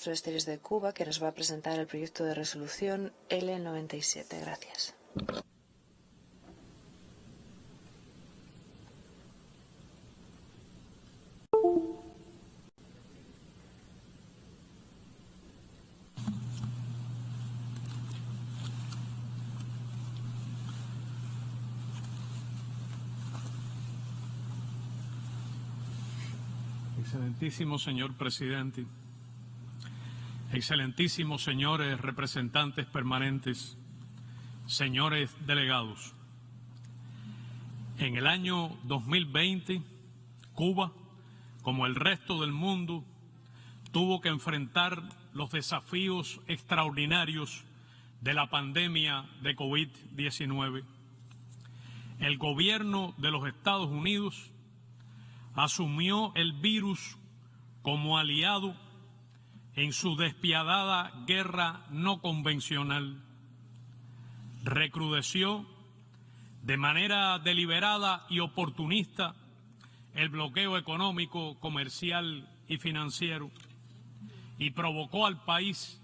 ministro de Exteriores de Cuba, que nos va a presentar el proyecto de resolución L97. Gracias. Excelentísimo señor presidente, excelentísimos señores representantes permanentes, señores delegados. En el año 2020, Cuba, como el resto del mundo, tuvo que enfrentar los desafíos extraordinarios de la pandemia de COVID-19. El gobierno de los Estados Unidos asumió el virus como aliado en su despiadada guerra no convencional. Recrudeció de manera deliberada y oportunista el bloqueo económico, comercial y financiero y provocó al país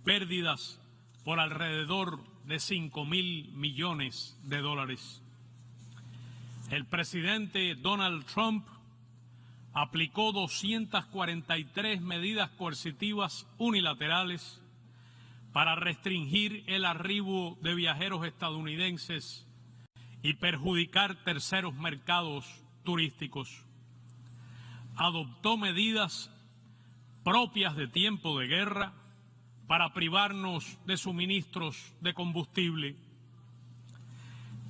pérdidas por alrededor de 5.000 millones de dólares. El presidente Donald Trump aplicó 243 medidas coercitivas unilaterales para restringir el arribo de viajeros estadounidenses y perjudicar terceros mercados turísticos. Adoptó medidas propias de tiempo de guerra para privarnos de suministros de combustible.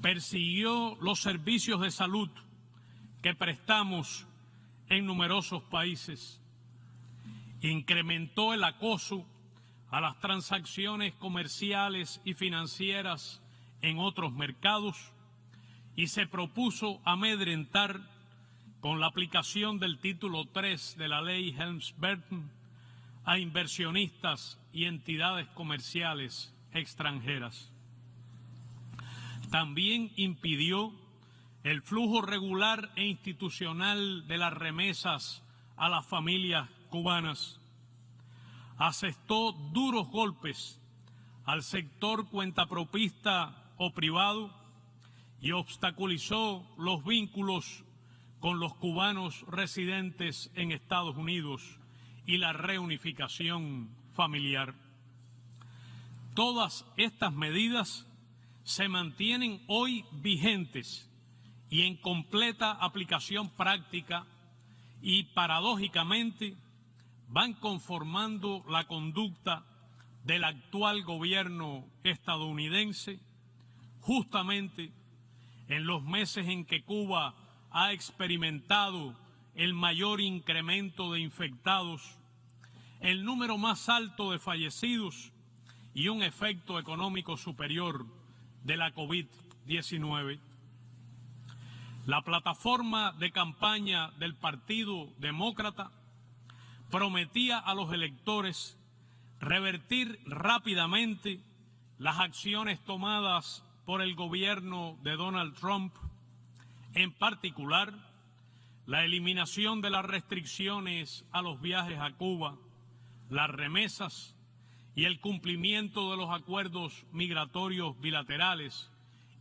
Persiguió los servicios de salud que prestamos en numerosos países. Incrementó el acoso a las transacciones comerciales y financieras en otros mercados y se propuso amedrentar con la aplicación del título 3 de la ley Helms-Burton a inversionistas y entidades comerciales extranjeras. También impidió el flujo regular e institucional de las remesas a las familias cubanas. Asestó duros golpes al sector cuentapropista o privado y obstaculizó los vínculos con los cubanos residentes en Estados Unidos y la reunificación familiar. Todas estas medidas se mantienen hoy vigentes y en completa aplicación práctica y, paradójicamente, van conformando la conducta del actual gobierno estadounidense, justamente en los meses en que Cuba ha experimentado el mayor incremento de infectados, el número más alto de fallecidos y un efecto económico superior de la COVID-19. La plataforma de campaña del Partido Demócrata prometía a los electores revertir rápidamente las acciones tomadas por el gobierno de Donald Trump, en particular la eliminación de las restricciones a los viajes a Cuba, las remesas y el cumplimiento de los acuerdos migratorios bilaterales,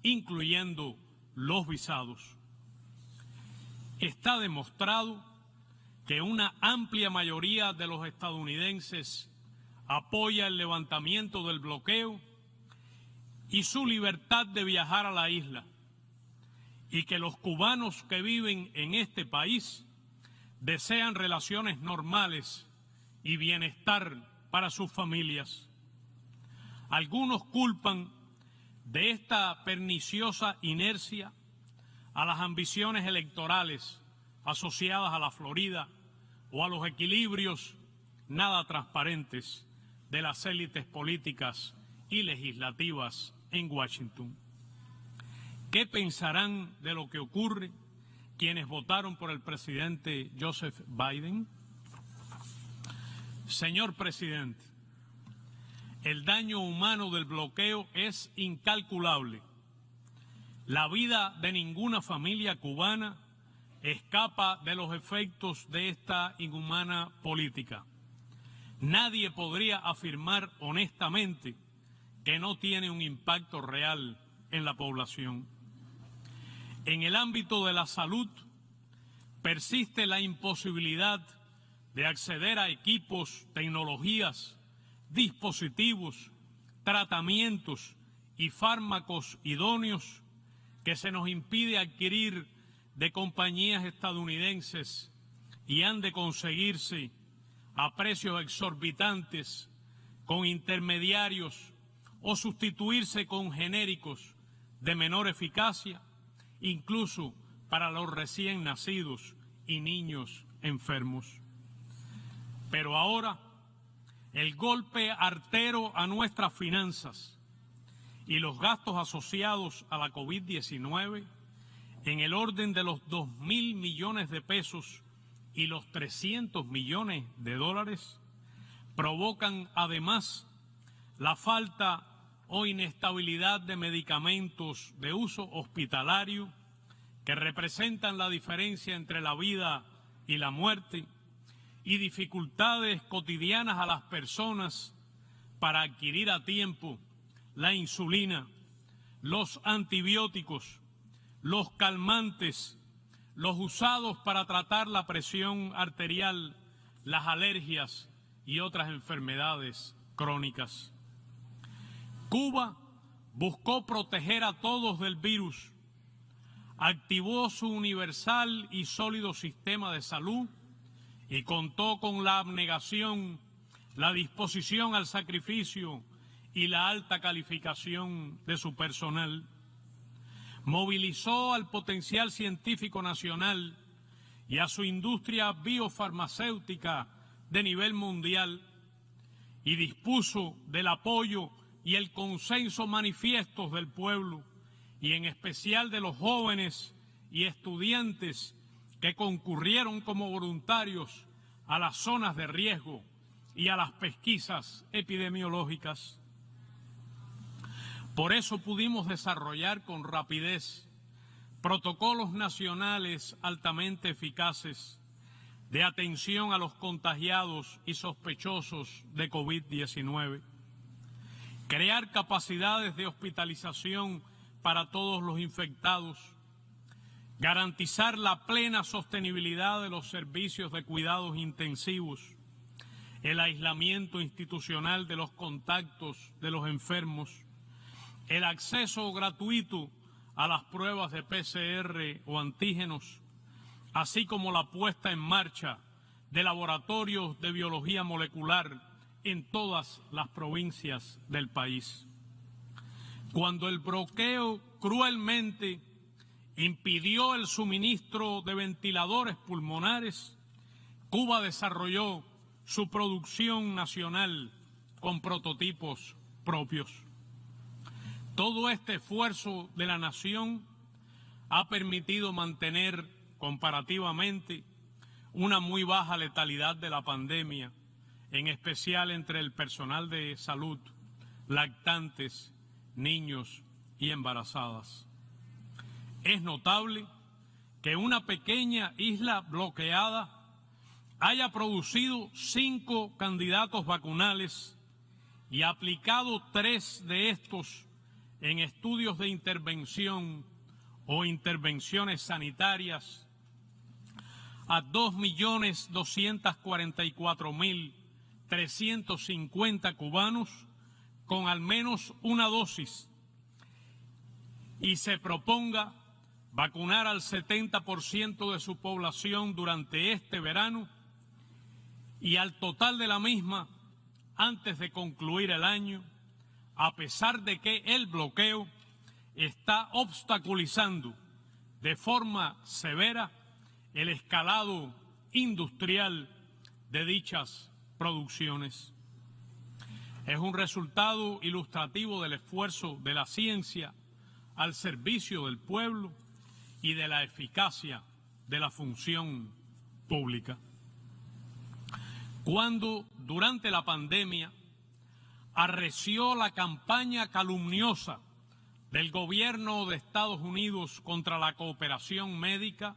incluyendo los visados. Está demostrado que una amplia mayoría de los estadounidenses apoya el levantamiento del bloqueo y su libertad de viajar a la isla, y que los cubanos que viven en este país desean relaciones normales y bienestar para sus familias. Algunos culpan de esta perniciosa inercia a las ambiciones electorales asociadas a la Florida o a los equilibrios nada transparentes de las élites políticas y legislativas en Washington. ¿Qué pensarán de lo que ocurre quienes votaron por el presidente Joseph Biden? Señor presidente, el daño humano del bloqueo es incalculable. La vida de ninguna familia cubana escapa de los efectos de esta inhumana política. nadie podría afirmar honestamente que no tiene un impacto real en la población. En el ámbito de la salud, persiste la imposibilidad de acceder a equipos, tecnologías, dispositivos, tratamientos y fármacos idóneos que se nos impide adquirir de compañías estadounidenses y han de conseguirse a precios exorbitantes con intermediarios o sustituirse con genéricos de menor eficacia, incluso para los recién nacidos y niños enfermos. Pero ahora, el golpe artero a nuestras finanzas y los gastos asociados a la COVID-19 en el orden de los 2.000 millones de pesos y los 300 millones de dólares provocan además la falta o inestabilidad de medicamentos de uso hospitalario que representan la diferencia entre la vida y la muerte y dificultades cotidianas a las personas para adquirir a tiempo la insulina, los antibióticos, los calmantes, los usados para tratar la presión arterial, las alergias y otras enfermedades crónicas. Cuba buscó proteger a todos del virus, activó su universal y sólido sistema de salud y contó con la abnegación, la disposición al sacrificio y la alta calificación de su personal. Movilizó al potencial científico nacional y a su industria biofarmacéutica de nivel mundial y dispuso del apoyo y el consenso manifiestos del pueblo y en especial de los jóvenes y estudiantes que concurrieron como voluntarios a las zonas de riesgo y a las pesquisas epidemiológicas. Por eso pudimos desarrollar con rapidez protocolos nacionales altamente eficaces de atención a los contagiados y sospechosos de COVID-19, crear capacidades de hospitalización para todos los infectados, garantizar la plena sostenibilidad de los servicios de cuidados intensivos, el aislamiento institucional de los contactos de los enfermos, el acceso gratuito a las pruebas de PCR o antígenos, así como la puesta en marcha de laboratorios de biología molecular en todas las provincias del país. Cuando el bloqueo cruelmente impidió el suministro de ventiladores pulmonares, Cuba desarrolló su producción nacional con prototipos propios. Todo este esfuerzo de la nación ha permitido mantener comparativamente una muy baja letalidad de la pandemia, en especial entre el personal de salud, lactantes, niños y embarazadas. Es notable que una pequeña isla bloqueada haya producido 5 candidatos vacunales y aplicado 3 de estos en estudios de intervención o intervenciones sanitarias a 2.244.350 cubanos con al menos una dosis y se proponga vacunar al 70% de su población durante este verano y al total de la misma antes de concluir el año, a pesar de que el bloqueo está obstaculizando de forma severa el escalado industrial de dichas producciones. Es un resultado ilustrativo del esfuerzo de la ciencia al servicio del pueblo y de la eficacia de la función pública. Cuando, durante la pandemia, arreció la campaña calumniosa del gobierno de Estados Unidos contra la cooperación médica,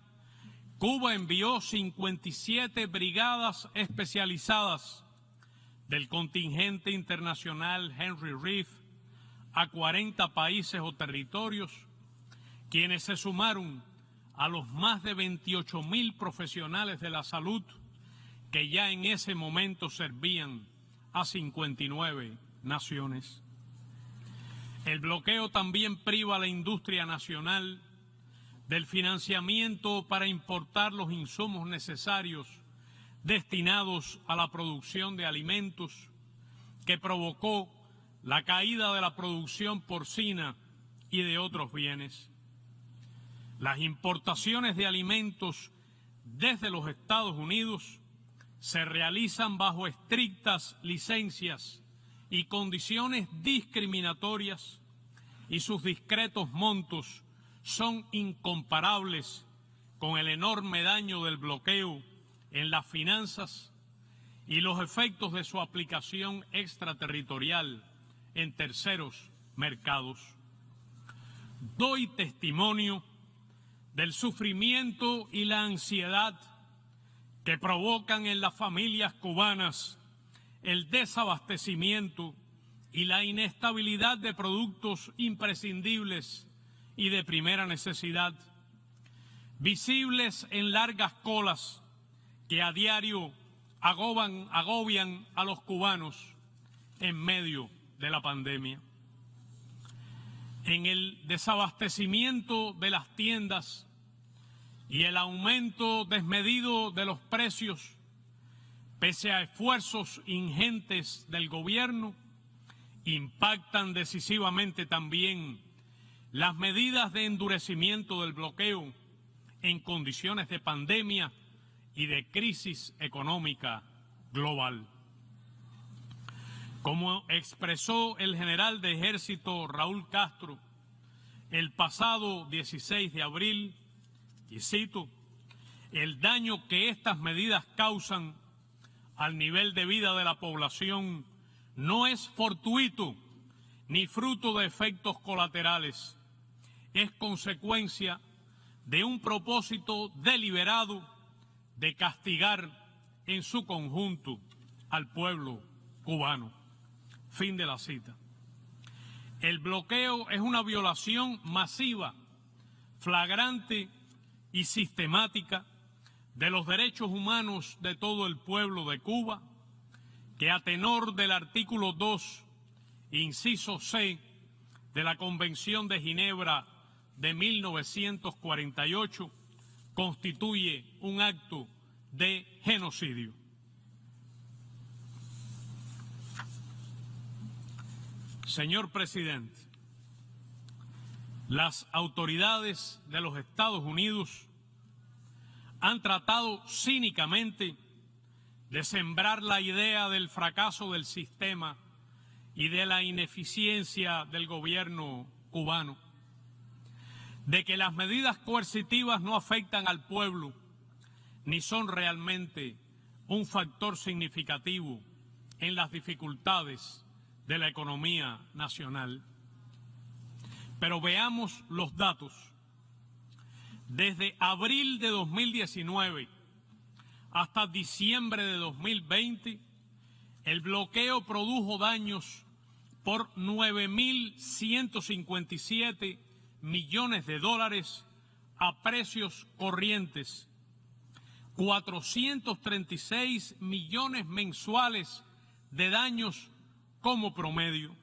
Cuba envió 57 brigadas especializadas del contingente internacional Henry Reeve a 40 países o territorios, quienes se sumaron a los más de 28.000 profesionales de la salud que ya en ese momento servían a 59 naciones. El bloqueo también priva a la industria nacional del financiamiento para importar los insumos necesarios destinados a la producción de alimentos, que provocó la caída de la producción porcina y de otros bienes. Las importaciones de alimentos desde los Estados Unidos se realizan bajo estrictas licencias y condiciones discriminatorias, y sus discretos montos son incomparables con el enorme daño del bloqueo en las finanzas y los efectos de su aplicación extraterritorial en terceros mercados. Doy testimonio del sufrimiento y la ansiedad que provocan en las familias cubanas el desabastecimiento y la inestabilidad de productos imprescindibles y de primera necesidad, visibles en largas colas que a diario agobian a los cubanos en medio de la pandemia. En el desabastecimiento de las tiendas y el aumento desmedido de los precios, pese a esfuerzos ingentes del gobierno, impactan decisivamente también las medidas de endurecimiento del bloqueo en condiciones de pandemia y de crisis económica global. Como expresó el general de ejército Raúl Castro el pasado 16 de abril, y cito, el daño que estas medidas causan al nivel de vida de la población no es fortuito ni fruto de efectos colaterales, es consecuencia de un propósito deliberado de castigar en su conjunto al pueblo cubano. Fin de la cita. El bloqueo es una violación masiva, flagrante y sistemática de los derechos humanos de todo el pueblo de Cuba, que a tenor del artículo 2, inciso C, de la Convención de Ginebra de 1948, constituye un acto de genocidio. Señor presidente, las autoridades de los Estados Unidos han tratado cínicamente de sembrar la idea del fracaso del sistema y de la ineficiencia del gobierno cubano, de que las medidas coercitivas no afectan al pueblo ni son realmente un factor significativo en las dificultades de la economía nacional. Pero veamos los datos. Desde abril de 2019 hasta diciembre de 2020, el bloqueo produjo daños por 9.157 millones de dólares a precios corrientes, 436 millones mensuales de daños como promedio.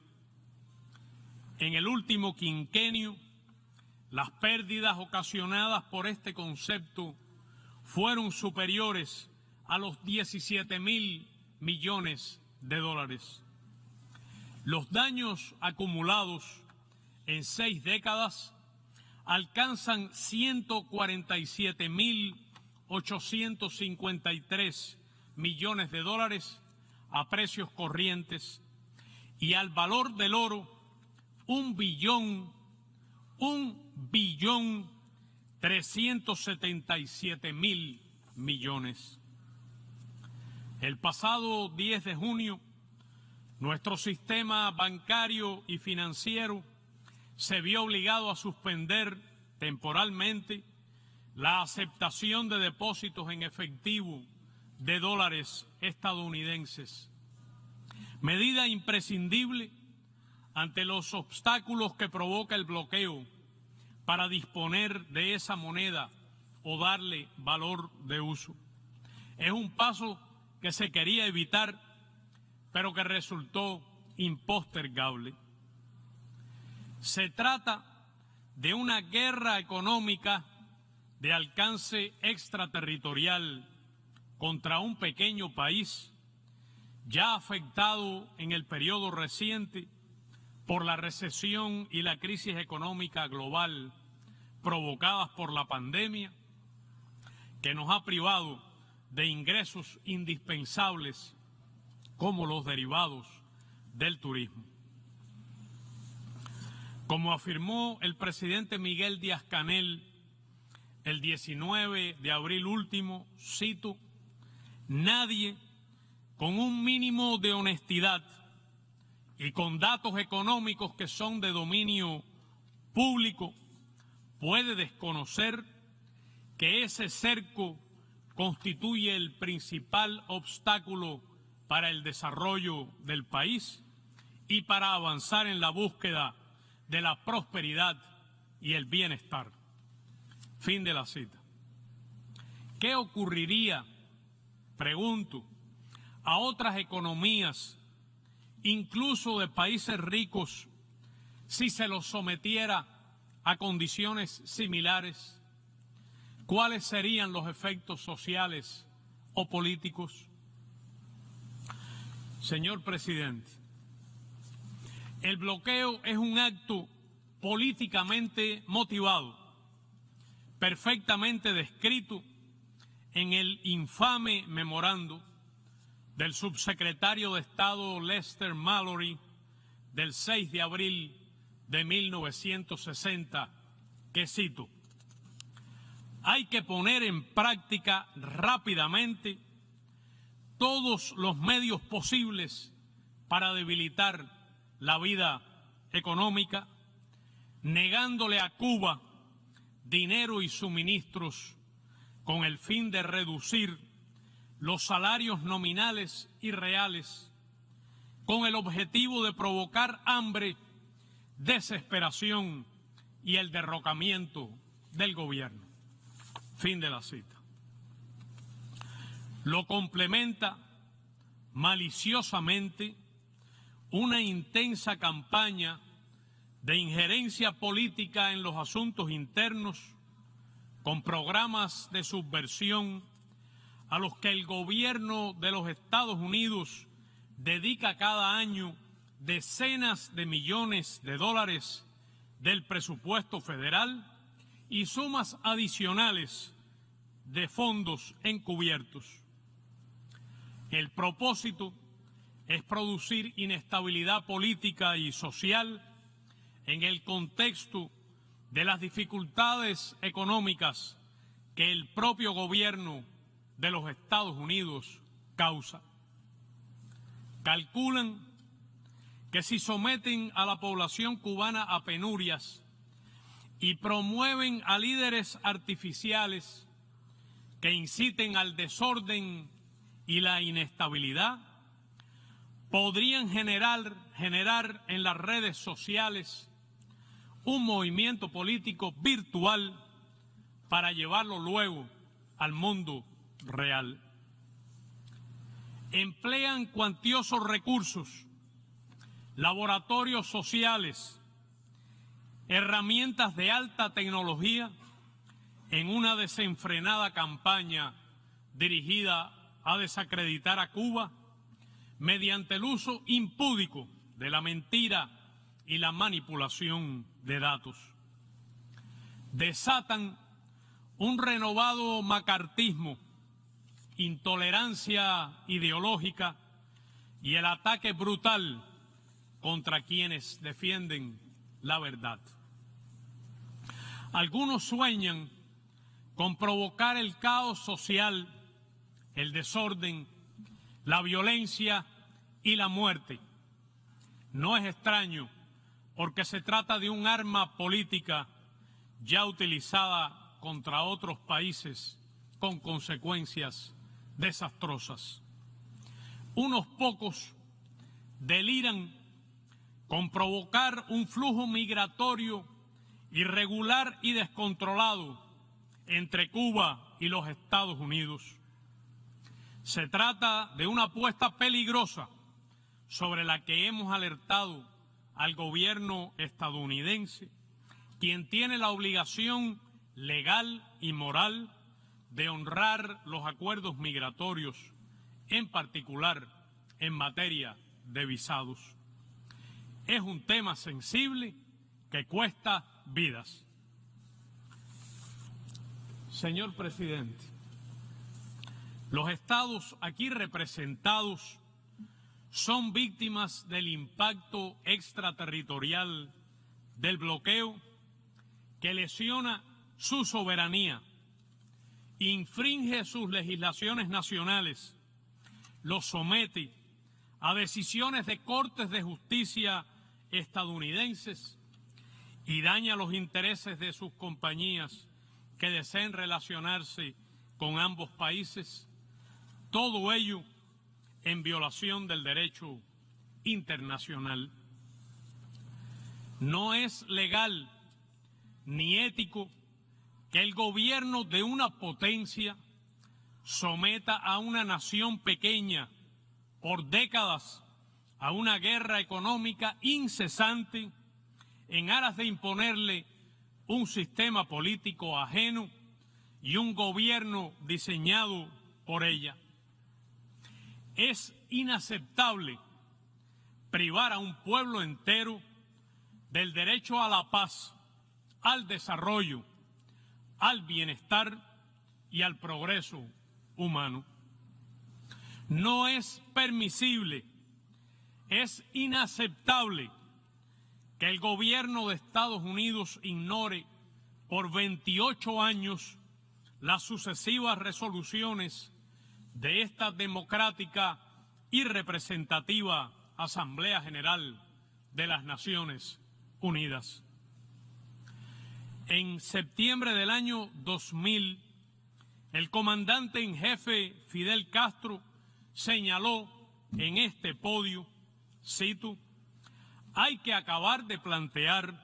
En el último quinquenio, las pérdidas ocasionadas por este concepto fueron superiores a los 17.000 millones de dólares. Los daños acumulados en 6 décadas alcanzan 147.853 millones de dólares a precios corrientes, y al valor del oro, 1.377.000 millones. El pasado 10 de junio, nuestro sistema bancario y financiero se vio obligado a suspender temporalmente la aceptación de depósitos en efectivo de dólares estadounidenses. medida imprescindible ante los obstáculos que provoca el bloqueo para disponer de esa moneda o darle valor de uso. Es un paso que se quería evitar, pero que resultó impostergable. Se trata de una guerra económica de alcance extraterritorial contra un pequeño país ya afectado en el periodo reciente por la recesión y la crisis económica global provocadas por la pandemia, que nos ha privado de ingresos indispensables como los derivados del turismo. Como afirmó el presidente Miguel Díaz-Canel el 19 de abril último, cito, nadie con un mínimo de honestidad y con datos económicos que son de dominio público puede desconocer que ese cerco constituye el principal obstáculo para el desarrollo del país y para avanzar en la búsqueda de la prosperidad y el bienestar. Fin de la cita. ¿Qué ocurriría, pregunto, a otras economías, incluso de países ricos, si se los sometiera a condiciones similares? ¿Cuáles serían los efectos sociales o políticos? Señor presidente, el bloqueo es un acto políticamente motivado, perfectamente descrito en el infame memorando del subsecretario de Estado Lester Mallory del 6 de abril de 1960, que cito, hay que poner en práctica rápidamente todos los medios posibles para debilitar la vida económica, negándole a Cuba dinero y suministros con el fin de reducir los salarios nominales y reales, con el objetivo de provocar hambre, desesperación y el derrocamiento del gobierno. Fin de la cita. Lo complementa maliciosamente una intensa campaña de injerencia política en los asuntos internos, con programas de subversión a los que el gobierno de los Estados Unidos dedica cada año decenas de millones de dólares del presupuesto federal y sumas adicionales de fondos encubiertos. El propósito es producir inestabilidad política y social en el contexto de las dificultades económicas que el propio gobierno de los Estados Unidos causa. Calculan que si someten a la población cubana a penurias y promueven a líderes artificiales que inciten al desorden y la inestabilidad, podrían generar en las redes sociales un movimiento político virtual para llevarlo luego al mundo real. Emplean cuantiosos recursos, laboratorios sociales, herramientas de alta tecnología en una desenfrenada campaña dirigida a desacreditar a Cuba mediante el uso impúdico de la mentira y la manipulación de datos. Desatan un renovado macartismo, intolerancia ideológica y el ataque brutal contra quienes defienden la verdad. Algunos sueñan con provocar el caos social, el desorden, la violencia y la muerte. No es extraño, porque se trata de un arma política ya utilizada contra otros países con consecuencias desastrosas. Unos pocos deliran con provocar un flujo migratorio irregular y descontrolado entre Cuba y los Estados Unidos. Se trata de una apuesta peligrosa sobre la que hemos alertado al gobierno estadounidense, quien tiene la obligación legal y moral de honrar los acuerdos migratorios, en particular en materia de visados. Es un tema sensible que cuesta vidas. Señor presidente, los estados aquí representados son víctimas del impacto extraterritorial del bloqueo que lesiona su soberanía, infringe sus legislaciones nacionales, los somete a decisiones de cortes de justicia estadounidenses y daña los intereses de sus compañías que deseen relacionarse con ambos países, todo ello en violación del derecho internacional. No es legal ni ético que el gobierno de una potencia someta a una nación pequeña por décadas a una guerra económica incesante en aras de imponerle un sistema político ajeno y un gobierno diseñado por ella. Es inaceptable privar a un pueblo entero del derecho a la paz, al desarrollo, al bienestar y al progreso humano. No es permisible, es inaceptable que el gobierno de Estados Unidos ignore por 28 años las sucesivas resoluciones de esta democrática y representativa Asamblea General de las Naciones Unidas. En septiembre del año 2000, el comandante en jefe Fidel Castro señaló en este podio, cito, hay que acabar de plantear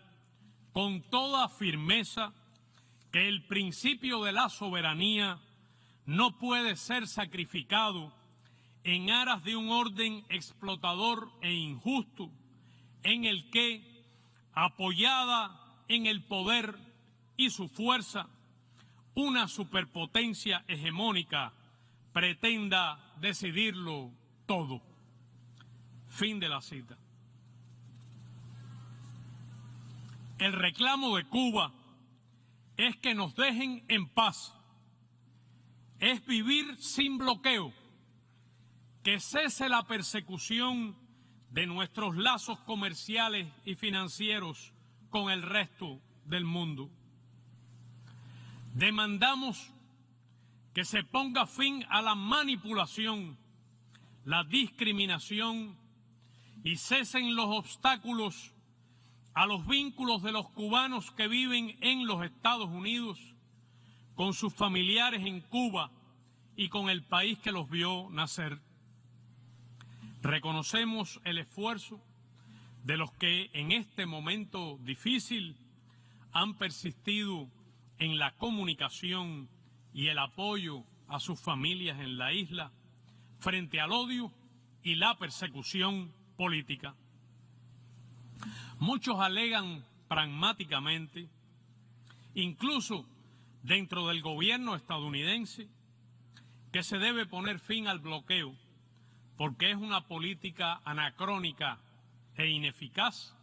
con toda firmeza que el principio de la soberanía no puede ser sacrificado en aras de un orden explotador e injusto en el que, apoyada en el poder y su fuerza, una superpotencia hegemónica pretenda decidirlo todo. Fin de la cita. El reclamo de Cuba es que nos dejen en paz, es vivir sin bloqueo, que cese la persecución de nuestros lazos comerciales y financieros con el resto del mundo. Demandamos que se ponga fin a la manipulación, la discriminación y cesen los obstáculos a los vínculos de los cubanos que viven en los Estados Unidos con sus familiares en Cuba y con el país que los vio nacer. Reconocemos el esfuerzo de los que en este momento difícil han persistido en la comunicación y el apoyo a sus familias en la isla frente al odio y la persecución política. Muchos alegan pragmáticamente, incluso dentro del gobierno estadounidense, que se debe poner fin al bloqueo porque es una política anacrónica e ineficaz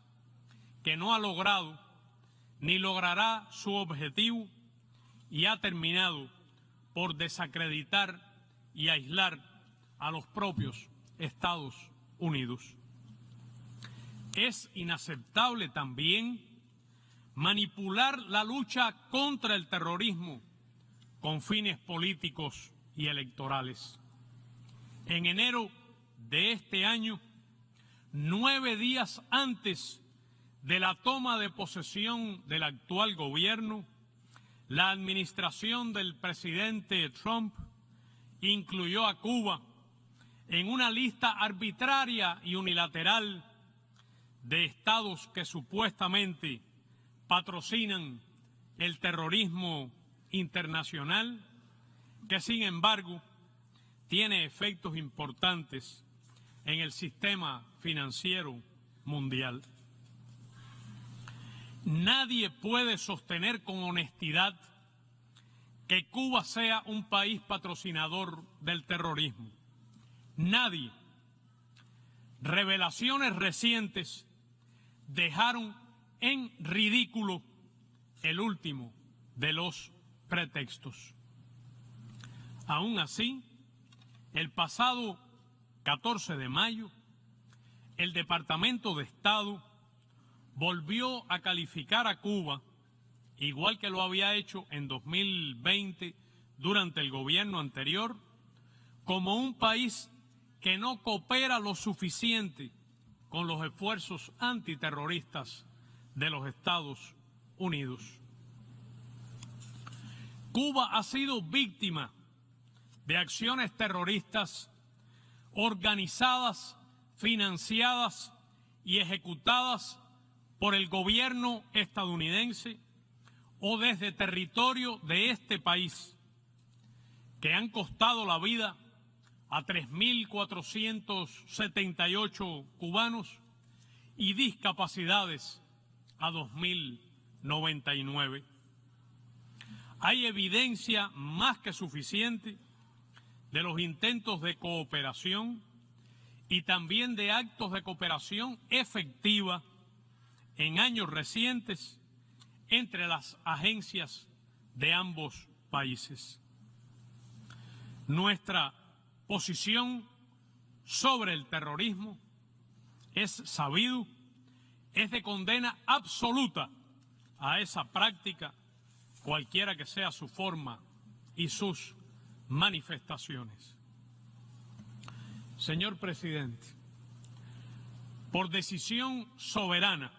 que no ha logrado ni logrará su objetivo y ha terminado por desacreditar y aislar a los propios Estados Unidos. Es inaceptable también manipular la lucha contra el terrorismo con fines políticos y electorales. En enero de este año, 9 días antes de la toma de posesión del actual gobierno, la administración del presidente Trump incluyó a Cuba en una lista arbitraria y unilateral de estados que supuestamente patrocinan el terrorismo internacional, que sin embargo tiene efectos importantes en el sistema financiero mundial. Nadie puede sostener con honestidad que Cuba sea un país patrocinador del terrorismo. Nadie. Revelaciones recientes dejaron en ridículo el último de los pretextos. Aún así, el pasado 14 de mayo, el Departamento de Estado volvió a calificar a Cuba, igual que lo había hecho en 2020 durante el gobierno anterior, como un país que no coopera lo suficiente con los esfuerzos antiterroristas de los Estados Unidos. Cuba ha sido víctima de acciones terroristas organizadas, financiadas y ejecutadas por el gobierno estadounidense o desde territorio de este país, que han costado la vida a 3.478 cubanos y discapacidades a 2.099. Hay evidencia más que suficiente de los intentos de cooperación y también de actos de cooperación efectiva en años recientes entre las agencias de ambos países. Nuestra posición sobre el terrorismo es sabido, es de condena absoluta a esa práctica, cualquiera que sea su forma y sus manifestaciones. Señor presidente, por decisión soberana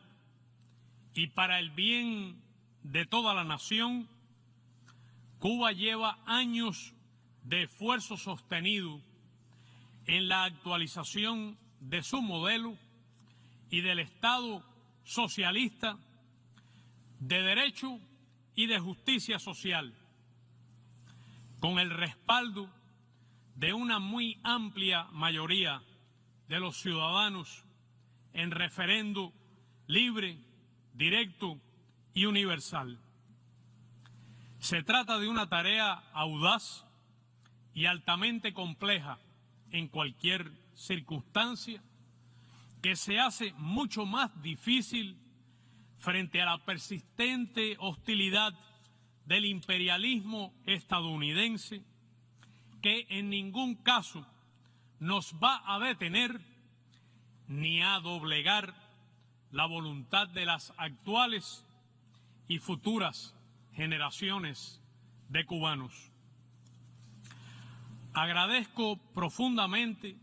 y para el bien de toda la nación, Cuba lleva años de esfuerzo sostenido en la actualización de su modelo y del Estado socialista de derecho y de justicia social, con el respaldo de una muy amplia mayoría de los ciudadanos en referendo libre, directo y universal. Se trata de una tarea audaz y altamente compleja en cualquier circunstancia, que se hace mucho más difícil frente a la persistente hostilidad del imperialismo estadounidense, que en ningún caso nos va a detener ni a doblegar la voluntad de las actuales y futuras generaciones de cubanos. Agradezco profundamente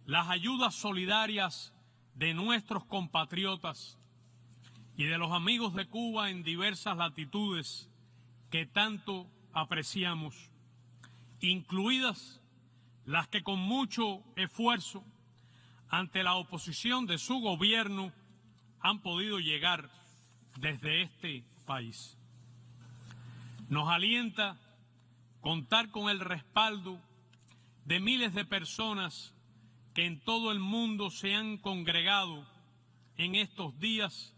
las ayudas solidarias de nuestros compatriotas y de los amigos de Cuba en diversas latitudes que tanto apreciamos, incluidas las que con mucho esfuerzo ante la oposición de su gobierno han podido llegar desde este país. Nos alienta contar con el respaldo de miles de personas que en todo el mundo se han congregado en estos días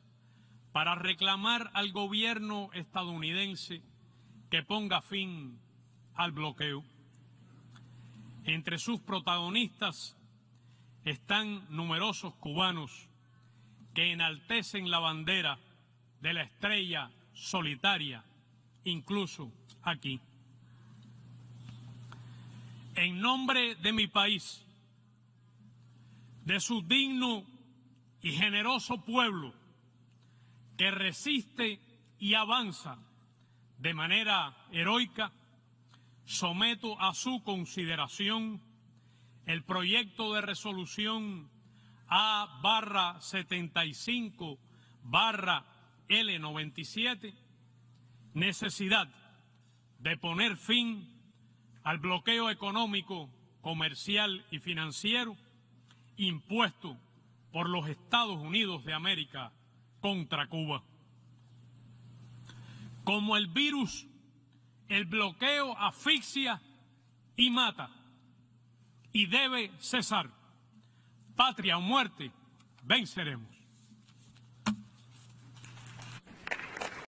para reclamar al gobierno estadounidense que ponga fin al bloqueo. Entre sus protagonistas están numerosos cubanos que enaltecen la bandera de la estrella solitaria, incluso aquí. En nombre de mi país, de su digno y generoso pueblo que resiste y avanza de manera heroica, someto a su consideración el proyecto de resolución A/75/L97, necesidad de poner fin al bloqueo económico comercial y financiero impuesto por los Estados Unidos de América contra Cuba. Como el virus, el bloqueo asfixia y mata, y debe cesar. Patria o muerte, venceremos.